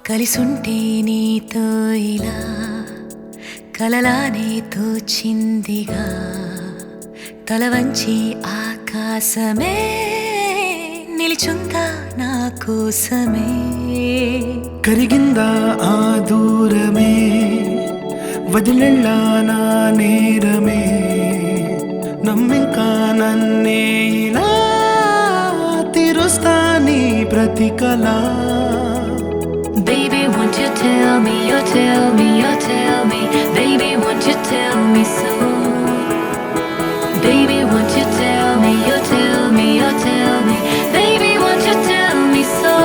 కలిసుంటే నీతో ఇలా కలలానే తోచిందిగా తల వంచి ఆకాశమే నిలిచుందా నా కోసమే కరిగిందా ఆ దూరమే వదిలెళ్ళా నా నేరమే నమ్మింకా నన్నే ఇలా తీరుస్తా నీ ప్రతి కళ Baby, won't you tell me, you tell me, you tell me Baby, won't you tell me so Baby, won't you tell me, you tell me, you tell me Baby, won't you tell me so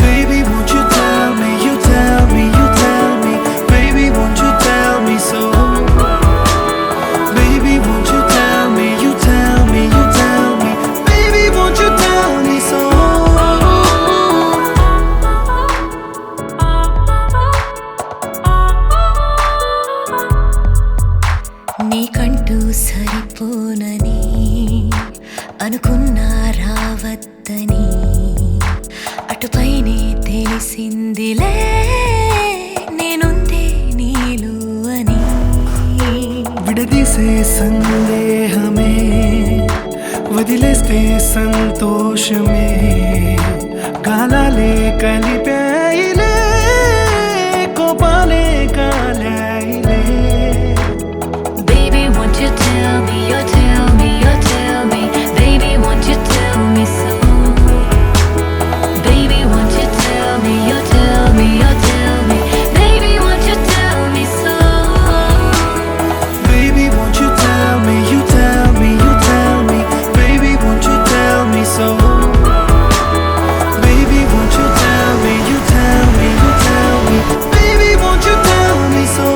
Baby, won't you tell me, you tell me, you tell me Baby, won't you tell me so Baby, won't you tell me, you tell me, you tell me Baby, won't you tell me so నీకంటూ సరిపోనని అనుకున్నా రావద్దని అటుపైనే తెలిసిందిలే నేనుందే నీలు అని విడదీసే సందేహమే వదిలేస్తే సంతోషమే కాలాలే కలిపాయిలే కోపాలే కాలాయిలే Baby, won't you tell me, you tell me, you tell me Baby, won't you tell me so Baby, won't you tell me, you tell me, you tell me Baby, won't you tell me so Baby, won't you tell me, you tell me, you tell me Baby, won't you tell me so Baby, won't you tell me, you tell me, you tell me Baby, won't you tell me so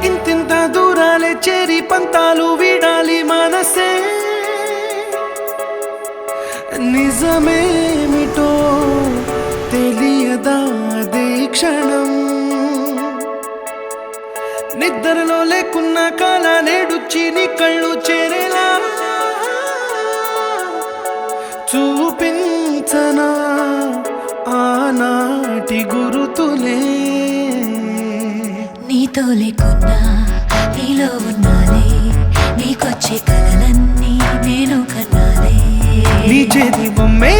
ఇంతింత దూరాలే చేరి పంతాలు వీడాలి మనసే నిజమేమిటో తెలియదా క్షణం నిద్రలో లేకున్న కాల నేడుచ్చి నీ కళ్ళు చేరేలా చూపించనా ఆనాటి గురుతులే నీతో లేకున్నా నీలో ఉన్నాలే నీకొచ్చే కలలన్నీ నేను కన్నాలే నీ చేతి బొమ్మే